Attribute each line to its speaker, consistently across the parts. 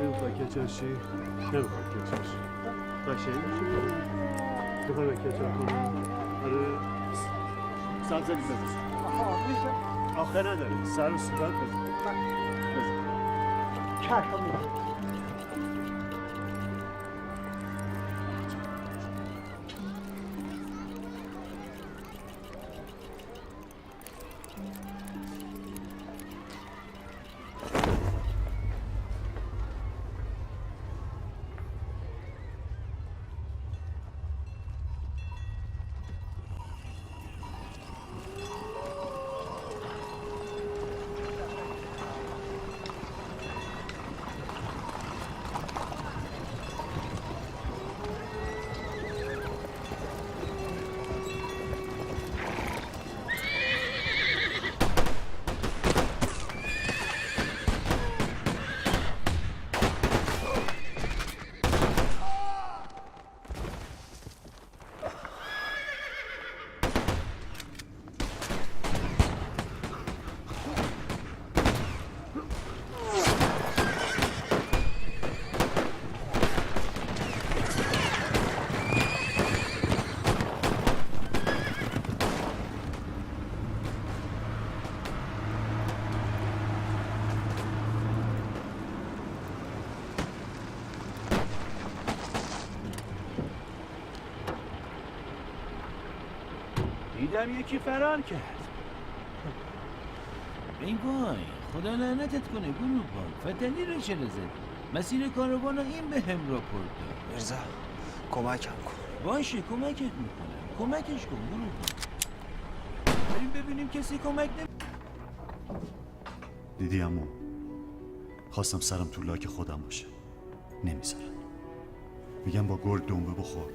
Speaker 1: نمیخوای کچاشی؟ نمیخوای کچاش قشنگ میشه میخوای به کچا کنم؟ آره سبزلی بزن آخه نداره سر و صورت بزن
Speaker 2: چشم میدم
Speaker 1: دیدم یکی فرار کرد
Speaker 3: ای وای خدا لعنتت کنه گروه فتنی رو چرا زد مسیر کاروان این به هم را پرد
Speaker 4: مرزا کمکم کن.
Speaker 3: باشه کمکت میکنم کمکش کن گروه بریم ببینیم کسی کمک
Speaker 5: دیدی عمو خواستم سرم تو لاک خودم باشه نمیذارن میگم با گرگ دنبه بخور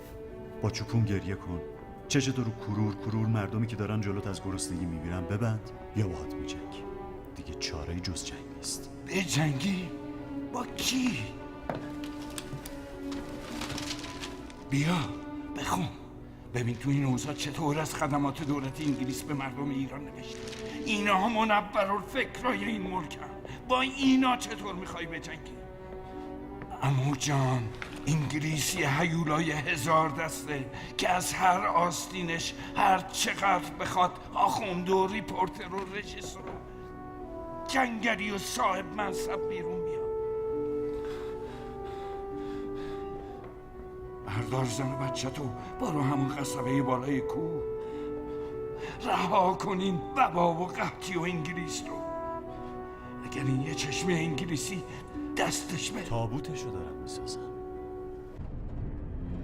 Speaker 5: با چوپون گریه کن چشتو رو کرور مردمی که دارن جلوت از گرسنگی میمیرن ببند یا باهات میجنگی دیگه چاره‌ای جز جنگ نیست.
Speaker 6: به جنگی؟ با کی؟ بیا بخون ببین تو این اوضاع چطور از خدمات دولت انگلیس به مردم ایران نوشته اینا منورالفکرای این ملکن با اینا چطور میخوای بجنگی؟ عمو جان انگلیسی هیولای 1000 دسته که از هر آستینش هر چقدر بخواد آخوند و ریپورتر و رژیسور جنگلی و صاحب منصب بیرون میاد بردار زن و بچه تو برو همون قصبه بالای کوه رها کنین وبا و قحطی و انگلیس رو اگر این یه چشمه انگلیسی دستش بره
Speaker 5: تابوتشو دارم میسازم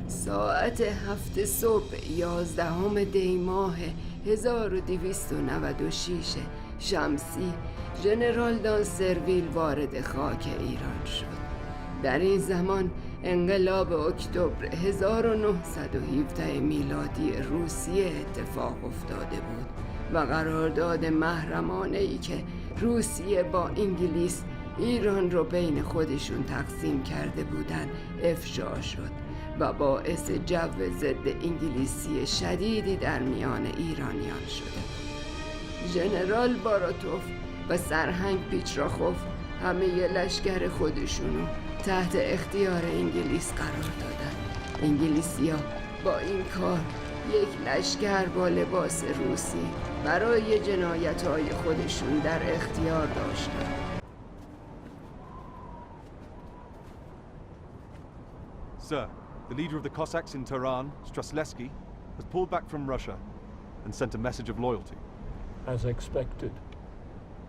Speaker 7: ساعت 7 صبح 11 دی ماه 1296 شمسی ژنرال دان سرویل وارد خاک ایران شد. در این زمان انقلاب اکتبر 1917 میلادی روسیه اتفاق افتاده بود و قرارداد محرمانه‌ای که روسیه با انگلیس ایران رو بین خودشون تقسیم کرده بودند افشا شد و باعث جو ضد انگلیسی شدیدی در میان ایرانیان شده. ژنرال باراتوف و سرهنگ پیچراخوف همه لشکر خودشونو تحت اختیار انگلیس قرار دادن. انگلیسی‌ها با این کار یک لشکر با لباس روسی برای جنایت‌های خودشون در اختیار داشتن.
Speaker 8: Sir, the leader of the Cossacks in Tehran, Strzelecki, has pulled back from Russia and sent a message of loyalty.
Speaker 2: As expected.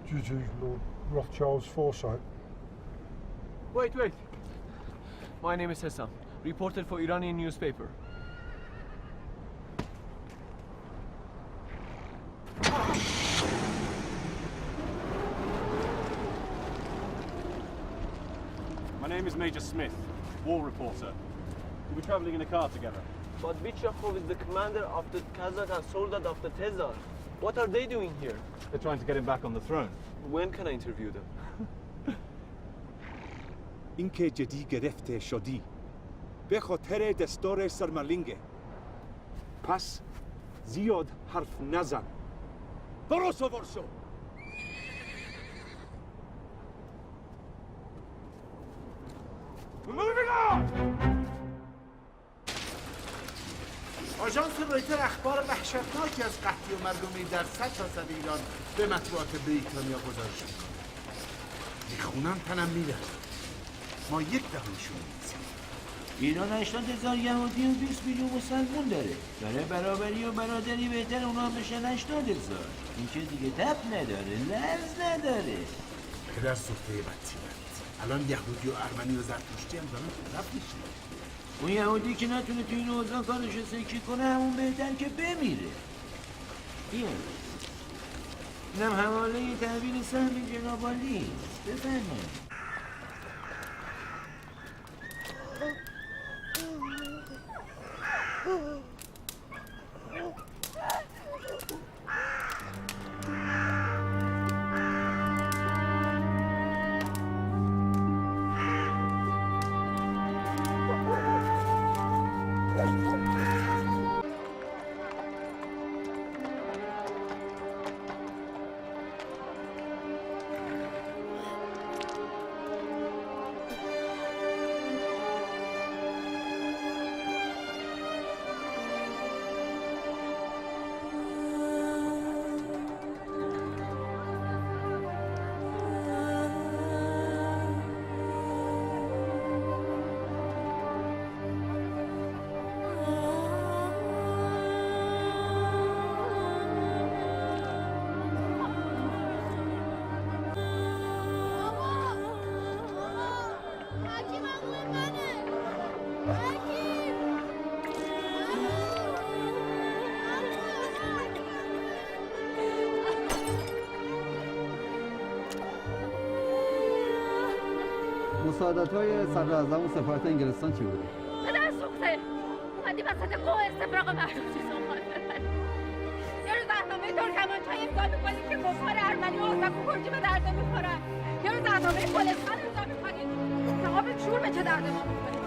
Speaker 2: Due to Lord Rothschild's foresight.
Speaker 9: Wait. My name is Hessam, reporter for Iranian newspaper.
Speaker 1: My name is Major Smith, war reporter. We'll be traveling in a car together.
Speaker 9: But Vichakov is the commander of the Kazakh and Soldat of the Tezar. What are they doing here?
Speaker 8: They're trying to get him back on the throne.
Speaker 9: When can I interview them?
Speaker 10: اینکه جدی گرفته شدی به خاطر دستور سرمالینگه پس زیاد حرف نزن برو سوار شو
Speaker 11: آژانس رویتر اخبار وحشتناکی از قحطی و مرگومی در سرتاسر ایران به مطبوعات بریتانیا گزارش می‌کنه. میخونم تنم می‌لرزه. ما 1/10 نیستیم.
Speaker 3: ایران 80,000 یهودی و 20 میلیون مسلمون داره برابری و برادری بهتر اونا هم بشن 80,000. این که دیگه تب نداره، لرز نداره.
Speaker 11: پدر سوخته بدتیمت. الان یهودی و ارمنی و زرتشتی هم دارن طرف میشن.
Speaker 3: اون یهودی که نتونه توی این اوضاع کارش سکی کنه همون بهتر که بمیره. بیا اینم حواله تحویل سهم جناب عالی. بفرمایید.
Speaker 12: مساعدت‌های صدراعظم و سفارت انگلستان چی بوده؟
Speaker 13: پدر سوخته اومدی وسط قوه استفراغ مردم سامان ببری. یه روز اهنامه ترکمانچای امضا میکنی که کفار ارمنی و ازبک و کرجی به درده میخورن. یه روز اهنامه گلستان امضا میکنی که آب شور به چه درد ما میکنی.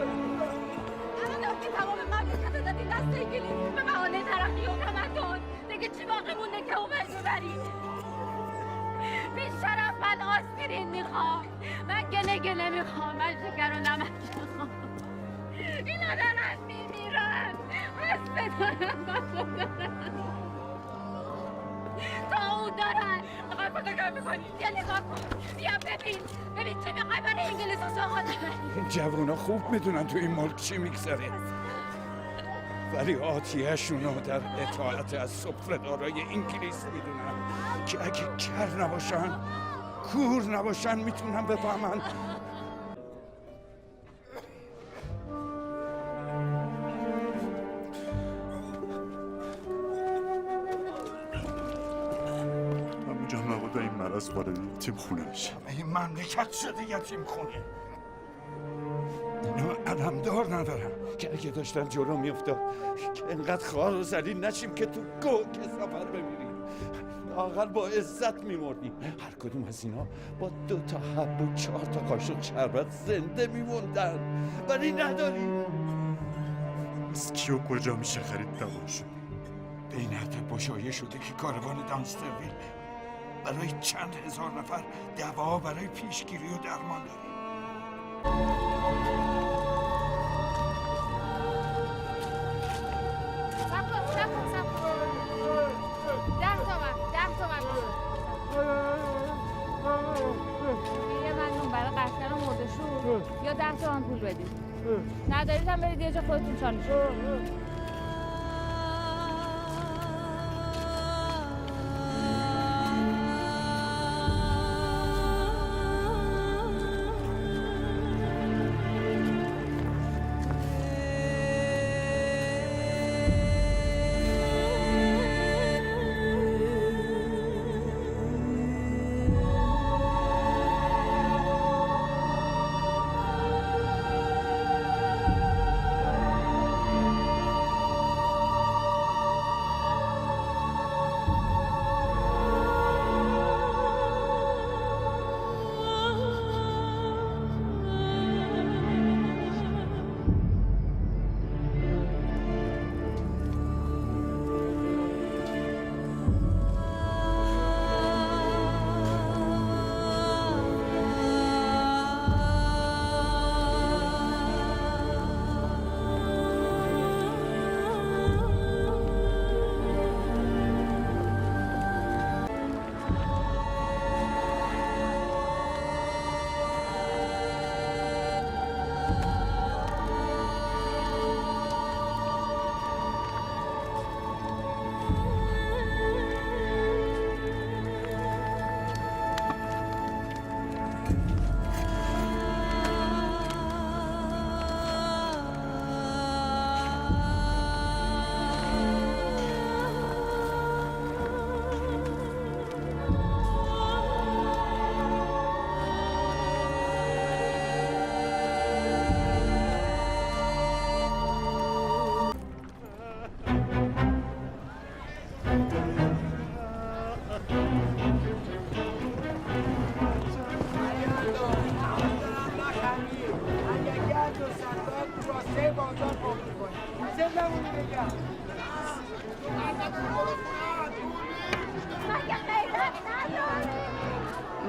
Speaker 13: الان داشتی تمام مملکت دادی دست انگلیس به بهانه ترقی و تمدن. دیگه چی باقی مونده که اومد ببری؟ بیشرف من آسپرین میخوام. من گله میخوام. من شکر و نمک میخوام. اینا دارن میمیرن. حس دارن. تا او دارن. نقای فکر میکنی. یه نگاه کن. بیا ببین چه میخوای برای انگلیس و ساقا دارن.
Speaker 6: این جوونا خوب میدونن تو این ملک چی میگذره، ولی آتیهشونو در اطاعت از سفره‌دارای انگلیس میدونن که اگه کر نباشن کور نباشن میتونن بفهمن.
Speaker 5: همونجا مبادا این مرض وارد یتیم خونه بشه.
Speaker 6: این مملکت شده یتیم خونه. اینا علمدار ندارن که اگه داشتن جلو میافتاد که انقدر خوار و ذلیل نشیم که تو گو کثافت بمیریم. لااقل با عزت میمردیم. هر کدوم از اینا با 2 تا حب و 4 تا قاشق شربت زنده میموندن، ولی نداریم.
Speaker 5: از کیو کجا میشه خرید دواشو؟
Speaker 6: به این حد بشایه شده که کاروان دانسترویل برای چند هزار نفر دوا برای پیشگیری و درمان داره.
Speaker 13: سب کن 10 تومن یه ممنون برای قطعه مردشون یا 10 تومن پول بدید. ندارید هم برید یه جا خودتون چالش کنید.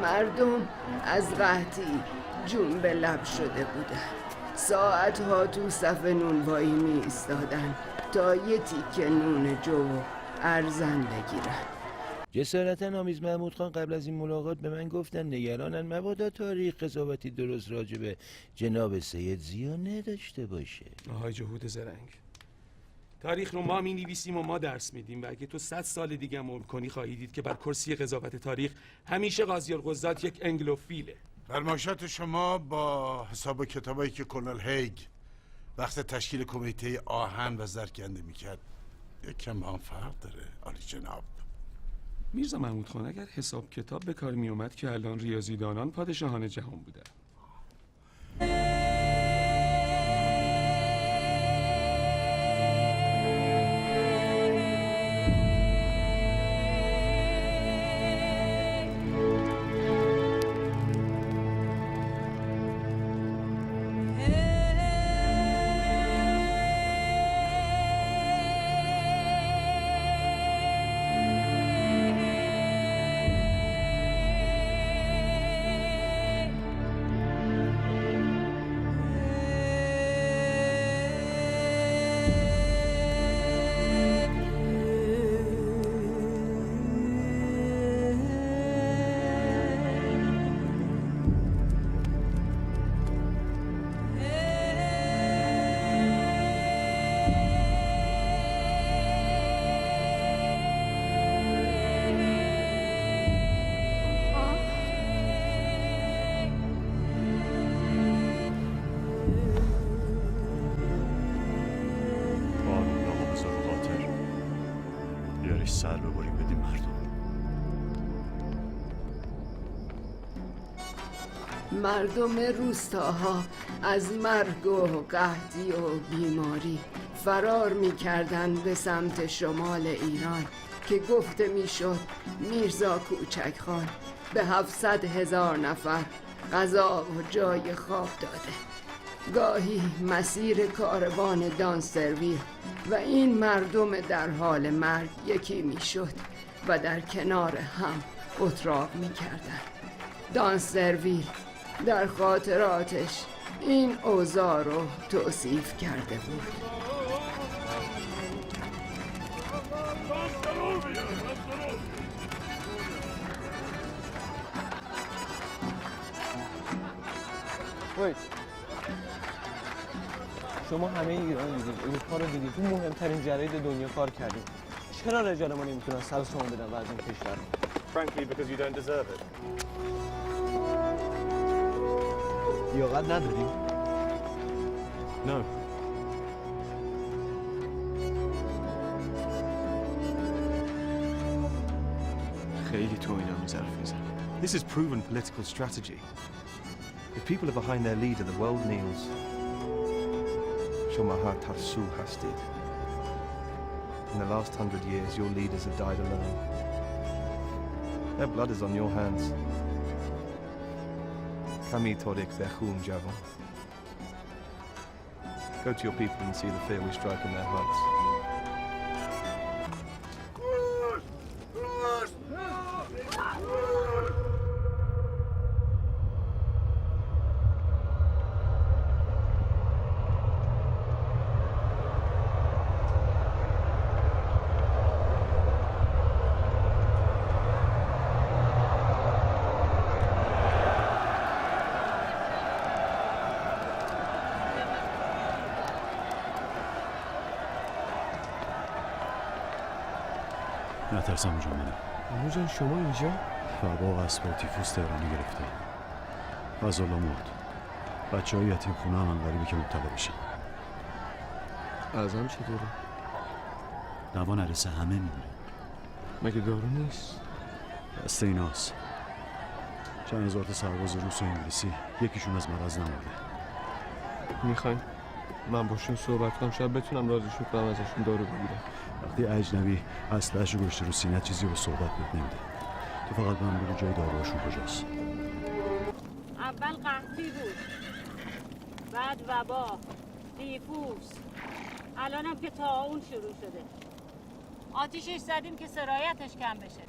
Speaker 7: مردم از قحطی جون به لب شده بودن. ساعتها تو صف نونوایی می ایستادن تا یه تیکه نون جو و ارزن بگیرن.
Speaker 3: جسارتا آمیز محمود خان قبل از این ملاقات به من گفتن نگرانن مبادا تاریخ قضاوتی درست راجع به جناب سید ضیا نداشته باشه.
Speaker 6: آهای جهود زرنگ، تاریخ رو ما می نویسیم و ما درس میدیم و اگه تو 100 سال دیگه هم عمر کنی خواهی دید که بر کرسی قضاوت تاریخ همیشه قاضی القضات یک انگلوفیله.
Speaker 11: فرمایشات شما با حساب و کتابایی که کلونل هیگ وقت تشکیل کمیته آهن و زرکنده میکرد یک کم با هم فرق داره عالی جناب.
Speaker 6: میرزا محمود خان اگر حساب کتاب به کار می اومد که الان ریاضیدانان پادشاهان جهان بودن.
Speaker 5: سر ببریم بدیم
Speaker 7: مردم روستاها از مرگ و قحطی و بیماری فرار می‌کردند به سمت شمال ایران که گفته میشد میرزا کوچک خان به 700,000 نفر غذا و جای خواب داده. گاهی مسیر کاروان دانسرویل و این مردم در حال مرگ یکی میشد و در کنار هم اتراق میکردن. دانسرویل در خاطراتش این اوضاع رو توصیف کرده بود.
Speaker 9: شما همه ایران دیدید، اروپا رو دیدید، تو مهمترین جراید دنیا کار کردید. چرا رجال ما نمیتونن سر سام بدن و از این کشور؟
Speaker 1: Frankly, because you don't deserve it.
Speaker 9: لیاقت نداریم؟
Speaker 1: No.
Speaker 9: خیلی تو اینا می‌ظرف میزن.
Speaker 8: This is proven political strategy. If people are behind their leader, the world kneels. Shomaha Tarsu Hastid. In the last 100 years, your leaders have died alone. Their blood is on your hands. Kami Torik Bechum Javon. Go to your people and see the fear we strike in their hearts.
Speaker 5: نترسم اونجا منم.
Speaker 9: امو شما اینجا؟
Speaker 5: وبا اسب و تیفوس تهرانی گرفته. غزالا مرد. بچه های یتیم خونه هم غریبی که مبتلا بشن.
Speaker 9: اعظم چطوره؟
Speaker 5: دوا نرسه همه میمیره.
Speaker 9: مگه دارو نیست؟
Speaker 5: دست ایناست. چند هزار تا سرباز روس و انگلیسی یکیشون از مرض نمرده.
Speaker 9: میخواین من باشون صحبت کنم شاید بتونم راضیشون کنم ازشون دارو بگیرم.
Speaker 5: وقتی اجنبی اسلحه‌شو گشته رو سینه چیزی به صحبت بهت نمیده. تو فقط به من بگو جای داروهاشون کجاست.
Speaker 13: اول قحطی بود، بعد وبا، تیفوس، الانم که طاعون شروع شده. آتیشش زدیم که سرایتش کم بشه.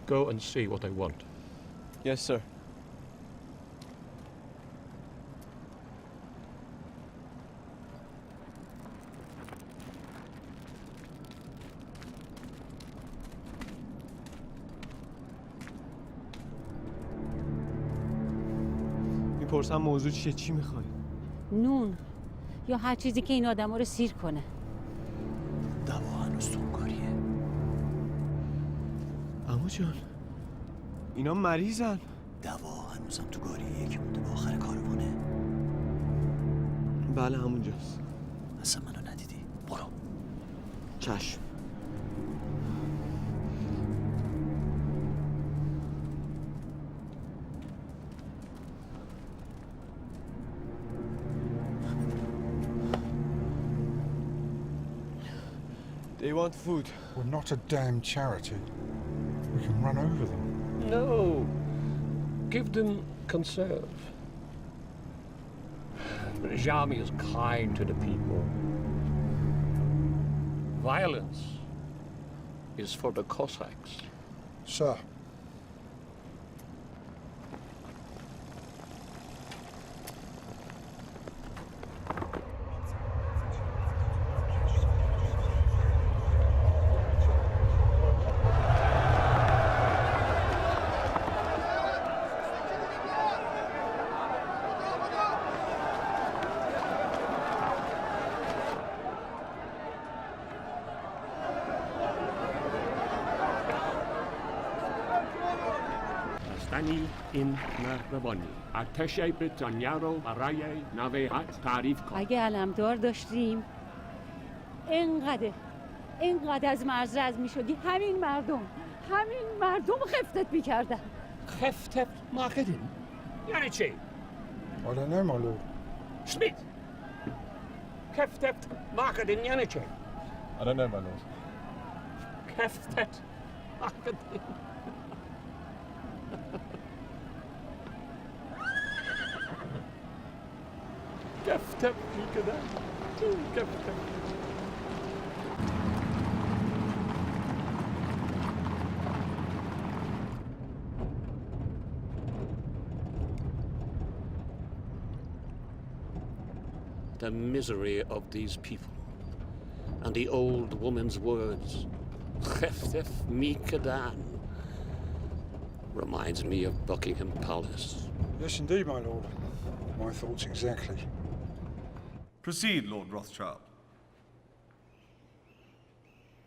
Speaker 2: Go and see what they want.
Speaker 9: Yes, sir. میپرسم موضوع چیه؟ چی میخوای؟
Speaker 14: نون یا هر چیزی که این آدم رو سیر کنه.
Speaker 5: دوا هنوز تونکاریه.
Speaker 9: عمو جان اینا مریضن.
Speaker 5: دوا هنوزم تو گاریه که مونده به آخر کاروانه.
Speaker 9: بله همونجاست.
Speaker 5: اصلا منو ندیدی. برو.
Speaker 9: چشم. They want food.
Speaker 2: We're not a damn charity. We can run over them.
Speaker 15: No. Give them conserve. The British Army is kind to the people. Violence is for the Cossacks.
Speaker 2: Sir.
Speaker 15: این مهربانی ارتش بریتانیا رو برای نوحت تعریف کن.
Speaker 14: اگه علمدار داشتیم اینقدر از مرز رد میشدی همین مردم خفتت میکردن.
Speaker 15: خفتت ماکدین؟ یعنی چی؟
Speaker 2: I don't know, my lord.
Speaker 15: Smith! خفتت ماکدین یعنی چی؟
Speaker 8: I don't know, my lord.
Speaker 15: خفتت ماکدین. كفتب كذا كفتب. The misery of these people and the old woman's words, Cheftef Mikadan, reminds me of Buckingham Palace.
Speaker 2: Yes, indeed, my lord. My thoughts exactly.
Speaker 16: Proceed, Lord Rothschild.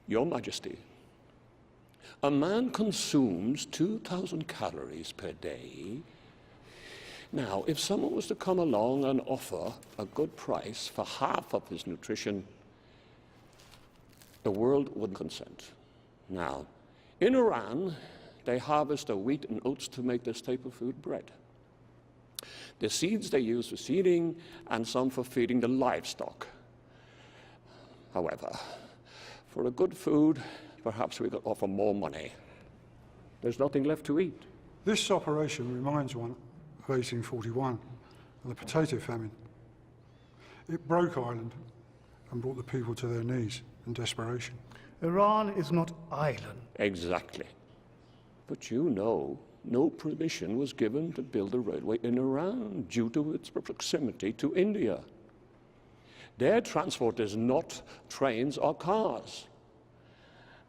Speaker 15: Your Majesty, a man consumes 2,000 calories per day. Now, if someone was to come along and offer a good price for half of his nutrition, the world wouldn't consent. Now, in Iran, they harvest the wheat and oats to make their staple food bread. The seeds they use for seeding and some for feeding the livestock. However, for a good food, perhaps we could offer more money. There's nothing left to eat.
Speaker 2: This operation reminds one of 1841 and the potato famine. It broke Ireland and brought the people to their knees in desperation.
Speaker 17: Iran is not Ireland.
Speaker 15: Exactly. But you know, no permission was given to build a railway in Iran due to its proximity to India. Their transport is not trains or cars,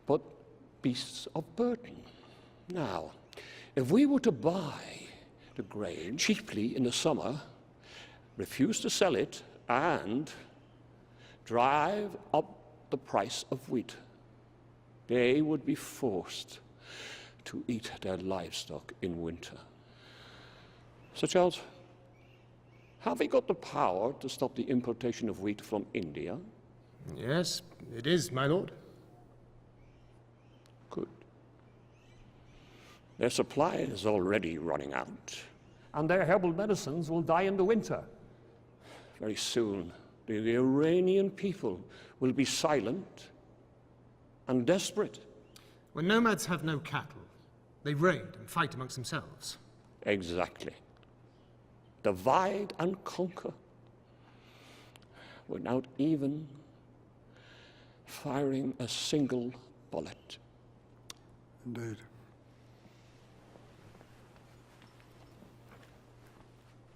Speaker 15: but beasts of burden. Now, if we were to buy the grain cheaply in the summer, refuse to sell it, and drive up the price of wheat, they would be forced to eat their livestock in winter. Sir Charles, have we got the power to stop the importation of wheat from India?
Speaker 18: Yes, it is, my lord.
Speaker 15: Good. Their supply is already running out, and their herbal medicines will die in the winter. Very soon, the Iranian people will be silent and desperate.
Speaker 18: When nomads have no cattle, they raid and fight amongst themselves.
Speaker 15: Exactly. Divide and conquer without even firing a single bullet.
Speaker 2: Indeed.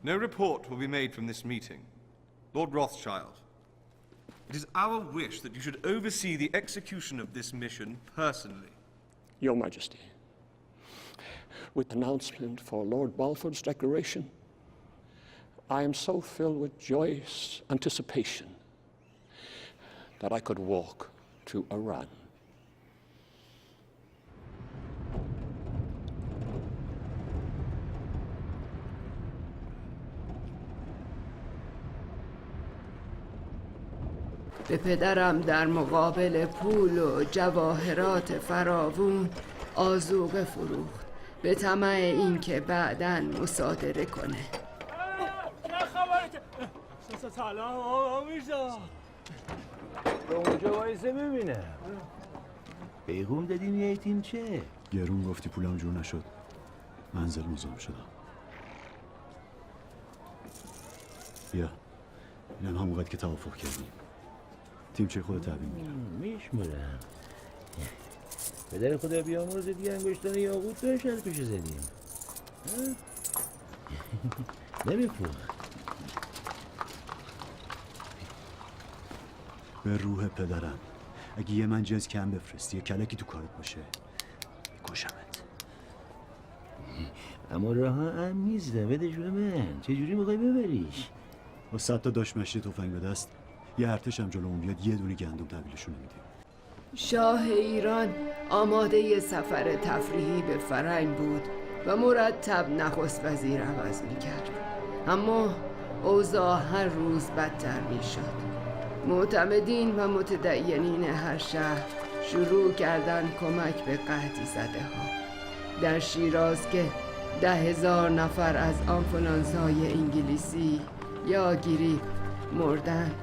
Speaker 16: No report will be made from this meeting. Lord Rothschild, it is our wish that you should oversee the execution of this mission personally.
Speaker 15: Your Majesty, with announcement for Lord Balfour's declaration, I am so filled with joyous anticipation that I could walk to Iran.
Speaker 7: به پدرم در مقابل پول و جواهرات فراوون آذوقه فروخت به طمع اینکه بعداً مصادره کنه.
Speaker 9: چه خبرته؟ سلام آقا میرزا. به اونجا وایسه ببینم. پیغام دادی میایتین چه؟
Speaker 5: گرون گفتی پولم جور نشد. منزل مزاحم شدم. بیا. اینم همون وقت که توافق کردیم. تیم چه خود تحویل میگیرم.
Speaker 3: میشمرم. پدر خدا بیامرز دیگه انگشتان یاقوت بهش از پیش زدیم. نمیپوخ.
Speaker 5: به روح پدرم اگه یه من جنس کم بفرستی یه کلکی تو کارت باشه کشمت.
Speaker 3: اما راه هم نیستم بدش به من. چجوری میخوای ببریش؟
Speaker 5: با 100 تا داش مشتی تفنگ به دست یه ارتش هم جلومون بیاد یه دونه گندم تحویلشون نمیدیم.
Speaker 7: شاه ایران آماده سفر تفریحی به فرنگ بود و مرتب نخست وزیر عوض میکرد. اما اوضاع هر روز بدتر میشد. معتمدین و متدینین هر شهر شروع کردن کمک به قحطی زده ها. در شیراز که 10,000 نفر از آنفولانزای انگلیسی یا گریپ مردن،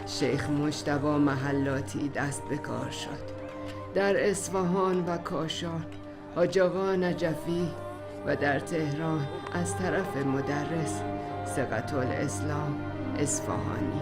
Speaker 7: شیخ مجتبی محلاتی دست به کار شد. در اصفهان و کاشان حاج آقا نجفی و در تهران از طرف مدرس ثقة الاسلام اصفهانی.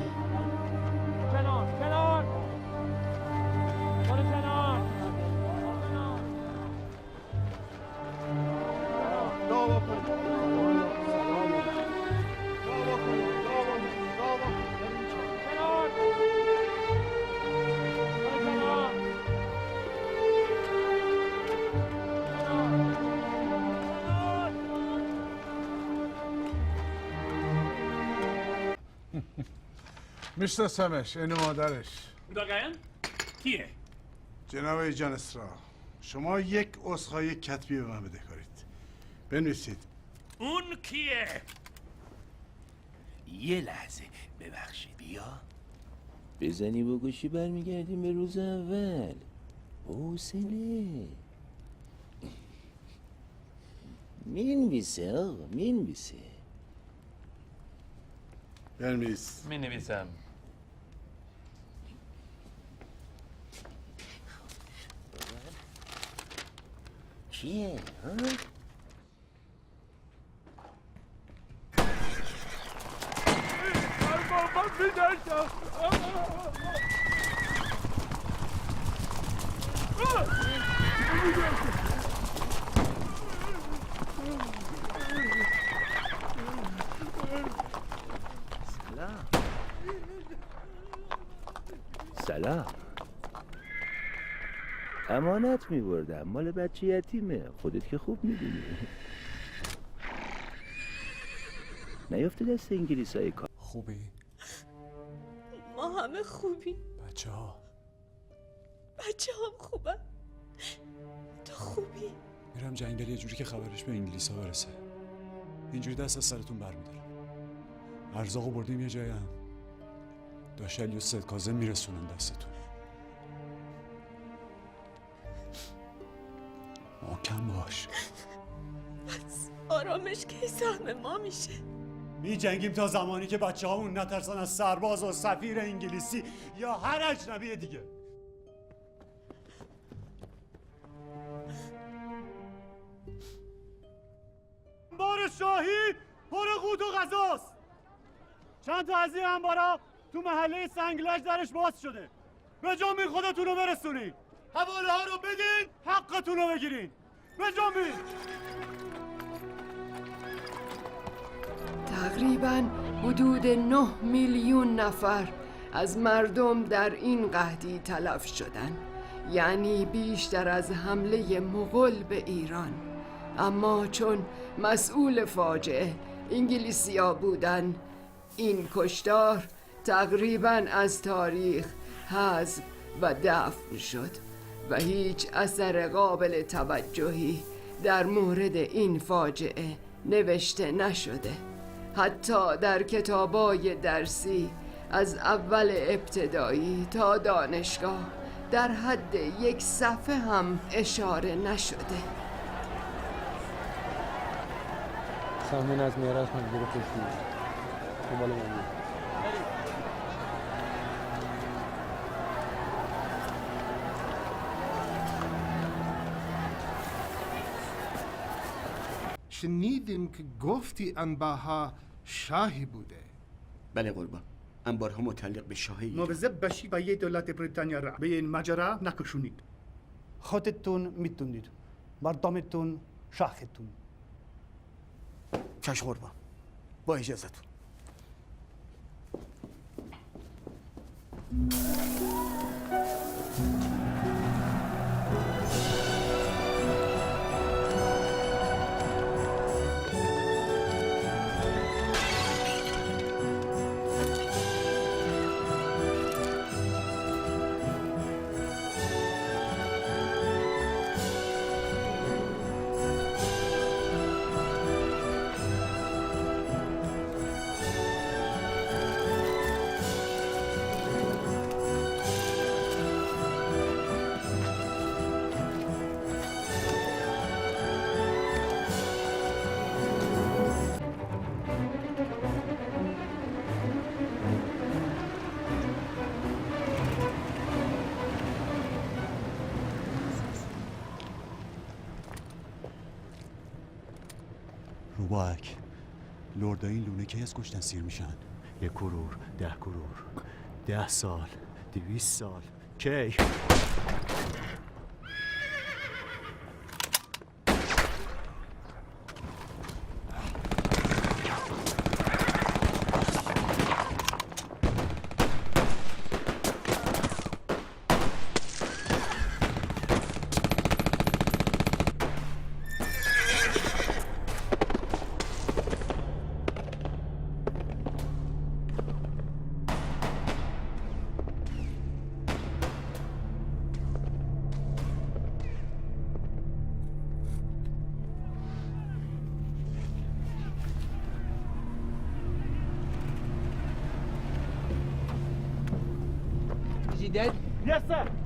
Speaker 11: میشناسمش، این مادرش.
Speaker 1: واقعا؟ کیه؟
Speaker 11: جناب جان اسرا، شما یک عذرخواهی کتبی به من بدهکارید. بنویسید.
Speaker 6: اون کیه؟ یه لحظه ببخشید بیا.
Speaker 3: بزنی با گوشی برمیگردیم به روز اول. حوصله. مینویسه آقا مینویسه.
Speaker 11: بنویس.
Speaker 6: مینویسم.
Speaker 3: کیه ها؟ سلام. امانت می‌بردم مال بچه یتیمه. خودت که خوب می‌دونی. نیافته دست انگلیسای کار.
Speaker 5: خوبی؟
Speaker 19: ما همه خوبی.
Speaker 5: بچه ها
Speaker 19: خوبن. تو خوبی؟
Speaker 5: میرم جنگل یه جوری که خبرش به انگلیس ها برسه. اینجوری دست از سرتون برمیدارم. ارزاقو بردیم یه جایی هم داشلی و سید کاظم میرسونن دستتون. محکم باش.
Speaker 19: بس آرامش کی سهم ما میشه؟
Speaker 5: می جنگیم تا زمانی که بچه هامون نترسن از سرباز و سفیر انگلیسی یا هر اجنبی دیگه. انبار شاهی پر قوت و غذاست. چند تا از این انبارا تو محله سنگلج درش باز شده. به جنبین خودتون رو برسونین. حواله ها رو بدین حقتون رو بگیرین. به جنبین.
Speaker 7: تقریباً حدود 9 میلیون نفر از مردم در این قحطی تلف شدند، یعنی بیشتر از حمله مغول به ایران. اما چون مسئول فاجعه انگلیسی‌ها بودن، این کشتار تقریباً از تاریخ حذف و دفن شد و هیچ اثر قابل توجهی در مورد این فاجعه نوشته نشده. حتی در کتابای درسی از اول ابتدایی تا دانشگاه در حد 1 صفحه هم اشاره نشده.
Speaker 9: سامین از میراث مجبور کشتی دنبال من بود.
Speaker 11: شنیدیم که گفتی انباها شاهی بوده.
Speaker 20: بله قربان، انبارها متعلق به شاه ایران.
Speaker 17: مواظب باشی با یه دولت بریتانیا را به این ماجرا نکشونید. خودتون میتونید، مردمتون شاختون.
Speaker 20: چشم قربان، با اجازتون.
Speaker 5: روباک، لردا این لونه کی از کشتن سیر میشن؟ 1 کرور، 10 کرور، 10 سال، 200 سال، کی؟
Speaker 9: Dead?
Speaker 1: Yes, sir.